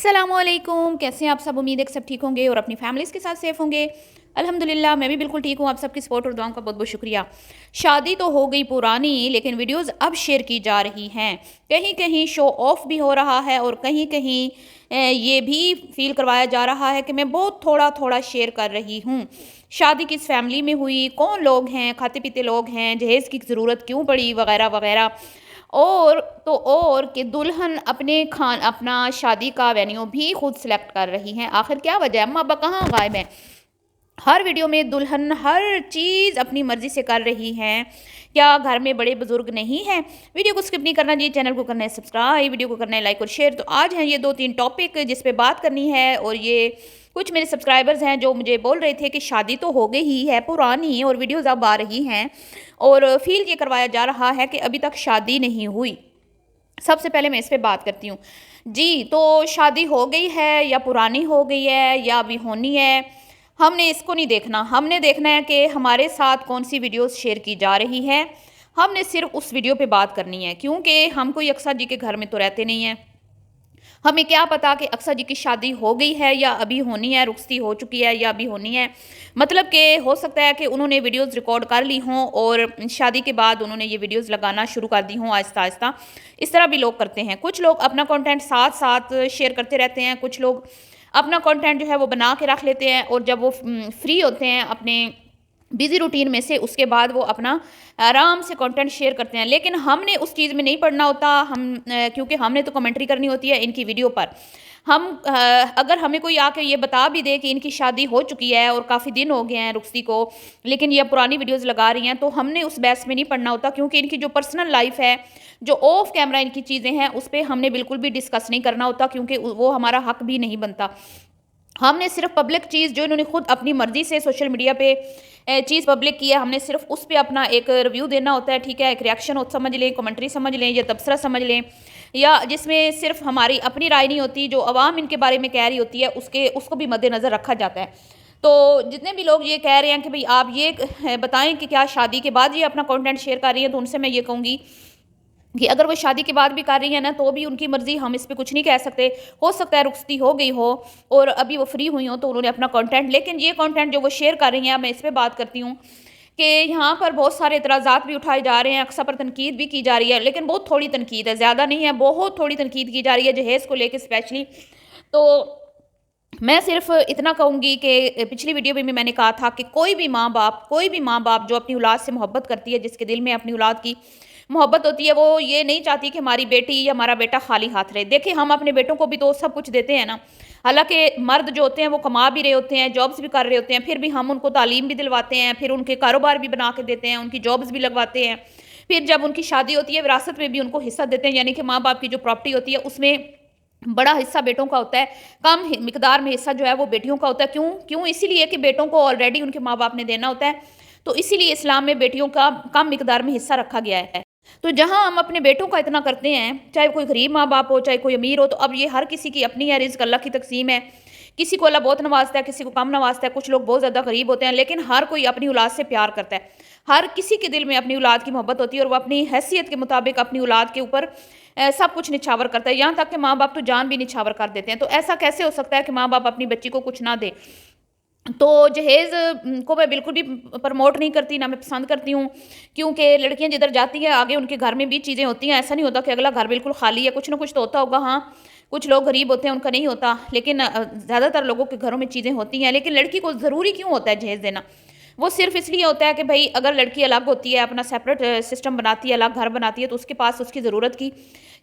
अस्सलाम वालेकुम। कैसे हैं आप सब? उम्मीद है कि सब ठीक होंगे और अपनी फैमिलीज़ के साथ सेफ़ होंगे। अल्हम्दुलिल्लाह मैं भी बिल्कुल ठीक हूँ। आप सबकी सपोर्ट और दुआओं का बहुत बहुत शुक्रिया। शादी तो हो गई पुरानी, लेकिन वीडियोज़ अब शेयर की जा रही हैं। कहीं कहीं शो ऑफ भी हो रहा है और कहीं कहीं ये भी फील करवाया जा रहा है कि मैं बहुत थोड़ा थोड़ा शेयर कर रही हूँ। शादी किस फैमिली में हुई, कौन लोग हैं, खाते पीते लोग हैं, जहेज़ की ज़रूरत क्यों पड़ी, वगैरह वगैरह। और तो और कि दुल्हन अपना शादी का वेन्यू भी खुद सेलेक्ट कर रही हैं। आखिर क्या वजह है? अम्मा अब्बा कहाँ गायब हैं? हर वीडियो में दुल्हन हर चीज़ अपनी मर्ज़ी से कर रही हैं। क्या घर में बड़े बुजुर्ग नहीं हैं? वीडियो को स्किप नहीं करना जी, चैनल को करना है सब्सक्राइब, वीडियो को करना है लाइक और शेयर। तो आज हैं ये 2-3 टॉपिक जिस पे बात करनी है। और ये कुछ मेरे सब्सक्राइबर्स हैं जो मुझे बोल रहे थे कि शादी तो हो गई ही है पुरानी और वीडियोज़ अब आ रही हैं और फ़ील ये करवाया जा रहा है कि अभी तक शादी नहीं हुई। सबसे पहले मैं इस पे बात करती हूँ। जी, तो शादी हो गई है या पुरानी हो गई है या अभी होनी है, हमने इसको नहीं देखना। हमने देखना है कि हमारे साथ कौन-सी वीडियोज़ शेयर की जा रही हैं। हमने सिर्फ़ उस वीडियो पे बात करनी है, क्योंकि हम कोई अक्सर जी के घर में तो रहते नहीं हैं। हमें क्या पता कि अक्सर जी की शादी हो गई है या अभी होनी है, रुखसती हो चुकी है या अभी होनी है। मतलब कि हो सकता है कि उन्होंने वीडियोज़ रिकॉर्ड कर ली हों और शादी के बाद उन्होंने ये वीडियोज़ लगाना शुरू कर दी हों आहिस्ता-आहिस्ता। इस तरह भी लोग करते हैं। कुछ लोग अपना कंटेंट साथ-साथ शेयर करते रहते हैं, कुछ लोग अपना कंटेंट जो है वो बना के रख लेते हैं और जब वो फ्री होते हैं अपने बिज़ी रूटीन में से, उसके बाद वो अपना आराम से कंटेंट शेयर करते हैं। लेकिन हमने उस चीज़ में नहीं पड़ना होता। क्योंकि हमने तो कमेंट्री करनी होती है इनकी वीडियो पर। अगर हमें कोई आके ये बता भी दे कि इनकी शादी हो चुकी है और काफ़ी दिन हो गए हैं रुखसती को, लेकिन ये पुरानी वीडियोज़ लगा रही हैं, तो हमने उस बहस में नहीं पड़ना होता। क्योंकि इनकी जो पर्सनल लाइफ़ है, जो ऑफ कैमरा इनकी चीज़ें हैं, उस पे हमने बिल्कुल भी डिस्कस नहीं करना होता, क्योंकि वो हमारा हक भी नहीं बनता। हमने सिर्फ पब्लिक चीज़ जो इन्होंने खुद अपनी मर्ज़ी से सोशल मीडिया पे चीज़ पब्लिक की है, हमने सिर्फ उस पे अपना एक रिव्यू देना होता है, ठीक है? एक रिएक्शन हो समझ लें, कमेंट्री समझ लें या तबसरा समझ लें, या जिसमें सिर्फ हमारी अपनी राय नहीं होती, जो अवाम इनके बारे में कह रही होती है उसको भी मद्देनज़र रखा जाता है। तो जितने भी लोग ये कह रहे हैं कि भई आप ये बताएँ कि क्या शादी के बाद ये अपना कंटेंट शेयर कर रही हैं, तो उनसे मैं ये कहूँगी कि अगर वो शादी के बाद भी कर रही है ना, तो भी उनकी मर्ज़ी, हम इस पे कुछ नहीं कह सकते। हो सकता है रुखसती हो गई हो और अभी वो फ्री हुई हों, तो उन्होंने अपना कंटेंट, लेकिन ये कंटेंट जो वो शेयर कर रही हैं, मैं इस पे बात करती हूँ कि यहाँ पर बहुत सारे एतराज़ात भी उठाए जा रहे हैं, अक्सर पर तनकीद भी की जा रही है, लेकिन बहुत थोड़ी तनकीद है, ज़्यादा नहीं है, बहुत थोड़ी तनकीद की जा रही है जहेज़ को लेके स्पेशली। तो मैं सिर्फ़ इतना कहूँगी कि पिछली वीडियो में भी मैंने कहा था कि कोई भी माँ-बाप जो अपनी औलाद से मोहब्बत करती है, जिसके दिल में अपनी औलाद की मोहब्बत होती है, वो ये नहीं चाहती कि हमारी बेटी या हमारा बेटा खाली हाथ रहे। देखिए, हम अपने बेटों को भी तो सब कुछ देते हैं ना। हालाँकि मर्द जो होते हैं वो कमा भी रहे होते हैं, जॉब्स भी कर रहे होते हैं, फिर भी हम उनको तालीम भी दिलवाते हैं, फिर उनके कारोबार भी बना के देते हैं, उनकी जॉब्स भी लगवाते हैं। फिर जब उनकी शादी होती है, विरासत में भी उनको हिस्सा देते हैं, यानी कि माँ-बाप की जो प्रॉपर्टी होती है उसमें बड़ा हिस्सा बेटों का होता है, कम मिकदार में हिस्सा जो है वो बेटियों का होता है। क्यों? क्यों? इसीलिए कि बेटों को ऑलरेडी उनके माँ-बाप ने देना होता है, तो इसीलिए इस्लाम में बेटियों का कम मिकदार में हिस्सा रखा गया है। तो जहाँ हम अपने बेटों का इतना करते हैं, चाहे कोई गरीब माँ-बाप हो, चाहे कोई अमीर हो, तो अब ये हर किसी की अपनी है, रिज़्क अल्लाह की तक़सीम है। किसी को अल्लाह बहुत नवाज़ता है, किसी को कम नवाज़ता है, कुछ लोग बहुत ज़्यादा गरीब होते हैं, लेकिन हर कोई अपनी औलाद से प्यार करता है। हर किसी के दिल में अपनी औलाद की मोहब्बत होती है और वो अपनी हैसियत के मुताबिक अपनी औलाद के ऊपर सब कुछ निछावर करता है, यहाँ तक कि माँ-बाप तो जान भी निछावर कर देते हैं। तो ऐसा कैसे हो सकता है कि माँ-बाप अपनी बच्ची को कुछ ना दें? तो जहेज़ को मैं बिल्कुल भी प्रमोट नहीं करती, ना मैं पसंद करती हूँ, क्योंकि लड़कियाँ जिधर जाती हैं आगे उनके घर में भी चीज़ें होती हैं। ऐसा नहीं होता कि अगला घर बिल्कुल खाली है, कुछ ना कुछ तो होता होगा। हाँ, कुछ लोग गरीब होते हैं, उनका नहीं होता, लेकिन ज़्यादातर लोगों के घरों में चीज़ें होती हैं। लेकिन लड़की को ज़रूरी क्यों होता है जहेज़ देना? वो सिर्फ़ इसलिए होता है कि भई अगर लड़की अलग होती है, अपना सेपरेट सिस्टम बनाती है, अलग घर बनाती है, तो उसके पास उसकी ज़रूरत की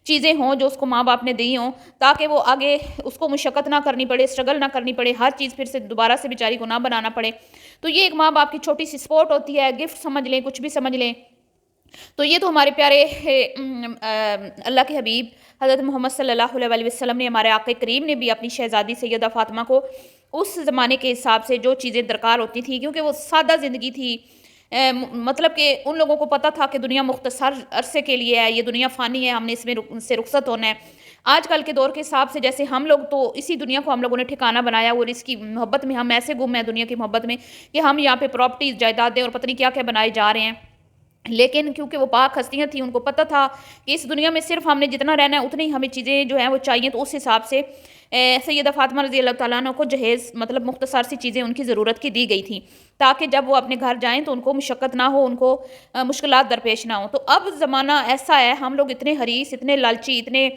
चीज़ें हों जो उसको माँ-बाप ने दी हों, ताकि वो आगे उसको मुशक्कत ना करनी पड़े, स्ट्रगल ना करनी पड़े, हर चीज़ फिर से दोबारा से बेचारी को ना बनाना पड़े। तो ये एक माँ-बाप की छोटी-सी सपोर्ट होती है, गिफ्ट समझ लें, कुछ भी समझ लें। तो ये तो हमारे प्यारे अल्लाह के हबीब हज़रत मोहम्मद सल्लल्लाहु अलैहि वसल्लम ने, हमारे आक़ा करीम ने भी अपनी शहज़ादी सैयदा फ़ातिमा को उस ज़माने के हिसाब से जो चीज़ें दरकार होती थी, क्योंकि वो सादा ज़िंदगी थी। मतलब कि उन लोगों को पता था कि दुनिया मुख्तसर अरसे के लिए है, ये दुनिया फ़ानी है, हमने इसमें से रुखसत होना है। आजकल के दौर के हिसाब से जैसे हम लोग तो इसी दुनिया को हम लोगों ने ठिकाना बनाया और इसकी मोहब्बत में हम ऐसे गुम हैं दुनिया की मोहब्बत में कि हम यहाँ पे प्रॉपर्टीज़, जायदादें और पता नहीं क्या-क्या बनाए जा रहे हैं। لیکن کیونکہ وہ پاک ہستیاں تھیں، ان کو پتہ تھا کہ اس دنیا میں صرف ہم نے جتنا رہنا ہے اتنی ہمیں چیزیں جو ہیں وہ چاہیے، تو اس حساب سے سیدہ فاطمہ رضی اللہ تعالیٰ عنہ کو جہیز مطلب مختصر سی چیزیں ان کی ضرورت کی دی گئی تھیں، تاکہ جب وہ اپنے گھر جائیں تو ان کو مشقت نہ ہو، ان کو مشکلات درپیش نہ ہوں۔ تو اب زمانہ ایسا ہے، ہم لوگ اتنے حریص، اتنے لالچی، اتنے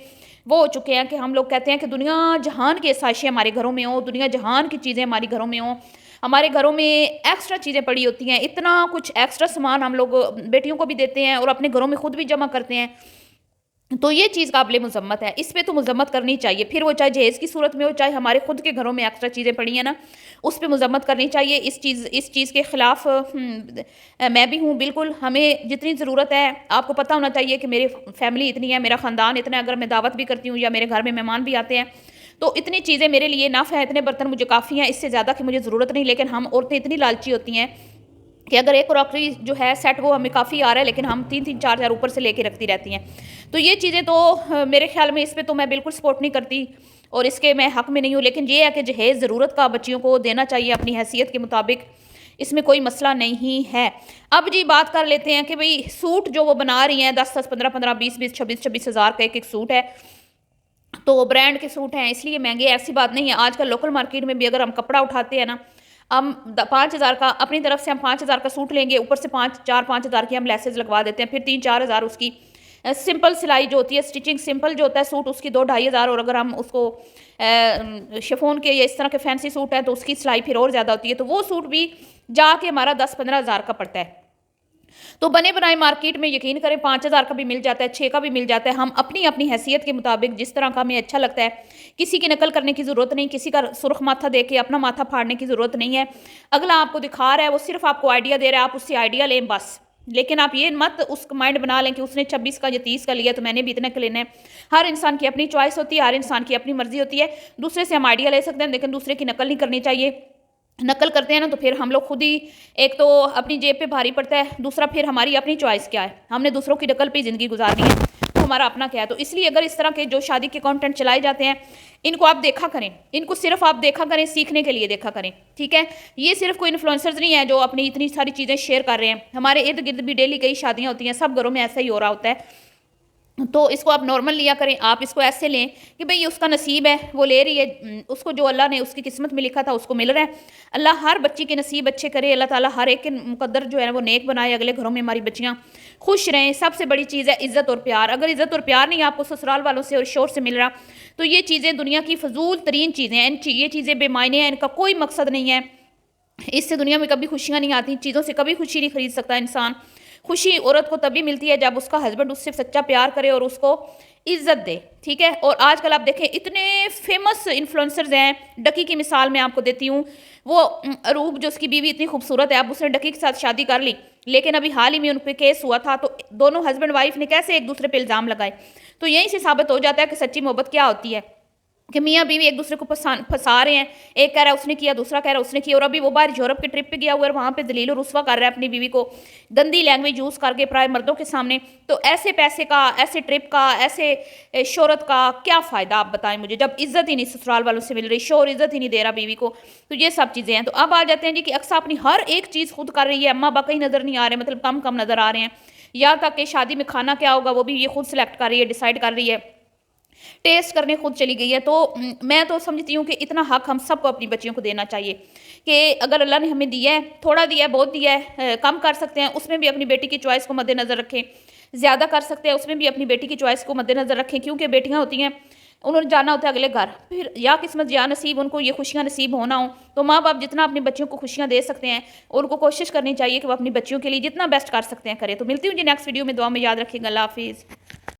وہ ہو چکے ہیں کہ ہم لوگ کہتے ہیں کہ دنیا جہان کی آسائشیں ہمارے گھروں میں ہوں، دنیا جہان کی چیزیں ہمارے گھروں میں ہوں، ہمارے گھروں میں ایکسٹرا چیزیں پڑی ہوتی ہیں، اتنا کچھ ایکسٹرا سامان ہم لوگ بیٹیوں کو بھی دیتے ہیں اور اپنے گھروں میں خود بھی جمع کرتے ہیں۔ تو یہ چیز قابل مذمت ہے، اس پہ تو مذمت کرنی چاہیے، پھر وہ چاہے جہیز کی صورت میں ہو، چاہے ہمارے خود کے گھروں میں ایکسٹرا چیزیں پڑی ہیں نا، اس پہ مذمت کرنی چاہیے۔ اس چیز کے خلاف میں بھی ہوں بالکل۔ ہمیں جتنی ضرورت ہے، آپ کو پتہ ہونا چاہیے کہ میری فیملی اتنی ہے، میرا خاندان اتنا ہے، اگر میں دعوت بھی کرتی ہوں یا میرے گھر میں مہمان بھی آتے ہیں تو اتنی چیزیں میرے لیے نف ہے، اتنے برتن مجھے کافی ہیں، اس سے زیادہ کی مجھے ضرورت نہیں۔ لیکن ہم عورتیں اتنی لالچی ہوتی ہیں کہ اگر ایک کراکری جو ہے سیٹ وہ ہمیں کافی آ رہا ہے، لیکن ہم 3-4 اوپر سے لے کے رکھتی رہتی ہیں۔ تو یہ چیزیں تو میرے خیال میں اس پہ تو میں بالکل سپورٹ نہیں کرتی اور اس کے میں حق میں نہیں ہوں، لیکن یہ ہے کہ جہیز ضرورت کا بچیوں کو دینا چاہیے اپنی حیثیت کے مطابق، اس میں کوئی مسئلہ نہیں ہے۔ اب جی بات کر لیتے ہیں کہ بھئی سوٹ جو وہ بنا رہی ہیں 10-10 15-15 20-20 26-26 ہزار کا ایک سوٹ ہے، تو برانڈ کے سوٹ ہیں اس لیے مہنگے، ایسی بات نہیں ہے۔ آج کل لوکل مارکیٹ میں بھی اگر ہم کپڑا اٹھاتے ہیں نا، ہم 5,000 کا اپنی طرف سے ہم 5,000 کا سوٹ لیں گے، اوپر سے 5 ہزار کی ہم لیسز لگوا دیتے ہیں، پھر 3-4 ہزار اس کی سمپل سلائی جو ہوتی ہے، سٹیچنگ سمپل جو ہوتا ہے سوٹ، اس کی 2-2.5 ہزار، اور اگر ہم اس کو شفون کے یا اس طرح کے فینسی سوٹ ہیں تو اس کی سلائی پھر اور زیادہ ہوتی ہے، تو وہ سوٹ بھی جا کے ہمارا 10-15 ہزار کا پڑتا ہے۔ تو بنے بنائے مارکیٹ میں یقین کریں 5,000 کا بھی مل جاتا ہے، 6 کا بھی مل جاتا ہے۔ ہم اپنی اپنی حیثیت کے مطابق جس طرح کا ہمیں اچھا لگتا ہے، کسی کی نقل کرنے کی ضرورت نہیں، کسی کا سرخ ماتھا دے کے اپنا ماتھا پھاڑنے کی ضرورت نہیں ہے۔ اگلا آپ کو دکھا رہا ہے، وہ صرف آپ کو آئیڈیا دے رہا ہے، آپ اس سے آئیڈیا لیں بس، لیکن آپ یہ مت اس کا مائنڈ بنا لیں کہ اس نے 26 کا یا 30 کا لیا تو میں نے بھی اتنے کا لینا ہے۔ ہر انسان کی اپنی چوائس ہوتی ہے، ہر انسان کی اپنی مرضی ہوتی ہے، دوسرے سے ہم آئیڈیا لے سکتے ہیں لیکن دوسرے کی نقل نہیں کرنی چاہیے۔ نقل کرتے ہیں نا تو پھر ہم لوگ خود ہی ایک تو اپنی جیب پہ بھاری پڑتا ہے، دوسرا پھر ہماری اپنی چوائس کیا ہے، ہم نے دوسروں کی نقل پہ زندگی گزارنی ہے تو ہمارا اپنا کیا ہے۔ تو اس لیے اگر اس طرح کے جو شادی کے کانٹینٹ چلائے جاتے ہیں ان کو آپ دیکھا کریں، ان کو صرف آپ دیکھا کریں، سیکھنے کے لیے دیکھا کریں، ٹھیک ہے۔ یہ صرف کوئی انفلوئنسرز نہیں ہے جو اپنی اتنی ساری چیزیں شیئر کر رہے ہیں، ہمارے ارد گرد بھی ڈیلی کئی شادیاں ہوتی ہیں، سب گھروں میں ایسا ہی ہو رہا ہوتا ہے۔ تو اس کو آپ نارمل لیا کریں، آپ اس کو ایسے لیں کہ بھئی اس کا نصیب ہے، وہ لے رہی ہے، اس کو جو اللہ نے اس کی قسمت میں لکھا تھا اس کو مل رہا ہے۔ اللہ ہر بچی کے نصیب اچھے کرے، اللہ تعالیٰ ہر ایک کے مقدر جو ہے وہ نیک بنائے، اگلے گھروں میں ہماری بچیاں خوش رہیں۔ سب سے بڑی چیز ہے عزت اور پیار، اگر عزت اور پیار نہیں آپ کو سسرال والوں سے اور شوہر سے مل رہا تو یہ چیزیں دنیا کی فضول ترین چیزیں ہیں، یہ چیزیں بے معنی ہیں، ان کا کوئی مقصد نہیں ہے، اس سے دنیا میں کبھی خوشیاں نہیں آتی، چیزوں سے کبھی خوشی نہیں خرید سکتا انسان۔ خوشی عورت کو تبھی ملتی ہے جب اس کا ہسبینڈ اس سے سچا پیار کرے اور اس کو عزت دے، ٹھیک ہے۔ اور آج کل آپ دیکھیں اتنے فیمس انفلوئنسرز ہیں، ڈکی کی مثال میں آپ کو دیتی ہوں، وہ عروب جو اس کی بیوی اتنی خوبصورت ہے، اب اس نے ڈکی کے ساتھ شادی کر لی، لیکن ابھی حال ہی میں ان پہ کیس ہوا تھا، تو دونوں ہسبینڈ وائف نے کیسے ایک دوسرے پہ الزام لگائے، تو یہیں سے ثابت ہو جاتا ہے کہ سچی محبت کیا ہوتی ہے، کہ میاں بیوی ایک دوسرے کو پھنسا رہے ہیں، ایک کہہ رہا ہے اس نے کیا، دوسرا کہہ رہا ہے اس نے کیا، اور ابھی وہ باہر یورپ کے ٹرپ پہ گیا ہوا ہے، وہاں پہ دلیل و رسوا کر رہا ہے اپنی بیوی کو، گندی لینگویج یوز کر کے پرائے مردوں کے سامنے۔ تو ایسے پیسے کا، ایسے ٹرپ کا، ایسے شہرت کا کیا فائدہ آپ بتائیں مجھے، جب عزت ہی نہیں سسرال والوں سے مل رہی، شوہر عزت ہی نہیں دے رہا بیوی کو، تو یہ سب چیزیں ہیں۔ تو اب آ جاتے ہیں جی کہ اکثر اپنی ہر ایک چیز خود کر رہی ہے، اماں ابا کہیں نظر نہیں آ رہے، مطلب کم نظر آ رہے ہیں، یہاں تک کہ شادی میں کھانا کیا ہوگا وہ بھی یہ خود سلیکٹ کر رہی ہے، ڈیسائیڈ کر رہی ہے، ٹیسٹ کرنے خود چلی گئی ہے۔ تو میں تو سمجھتی ہوں کہ اتنا حق ہم سب کو اپنی بچیوں کو دینا چاہیے کہ اگر اللہ نے ہمیں دیا ہے، تھوڑا دیا ہے، بہت دیا ہے، کم کر سکتے ہیں اس میں بھی اپنی بیٹی کی چوائس کو مد نظر رکھیں، زیادہ کر سکتے ہیں اس میں بھی اپنی بیٹی کی چوائس کو مد نظر رکھیں، کیونکہ بیٹیاں ہوتی ہیں انہوں نے جانا ہوتا ہے اگلے گھر، پھر یا قسمت یا نصیب ان کو یہ خوشیاں نصیب ہونا ہوں، تو ماں باپ جتنا اپنی بچیوں کو خوشیاں دے سکتے ہیں ان کو کوشش کرنی چاہیے کہ وہ اپنی بچیوں کے لیے جتنا بیسٹ کر سکتے ہیں کریں۔ تو ملتی ہوں جی نیکسٹ ویڈیو میں، دعا میں یاد رکھیں گا، اللہ حافظ۔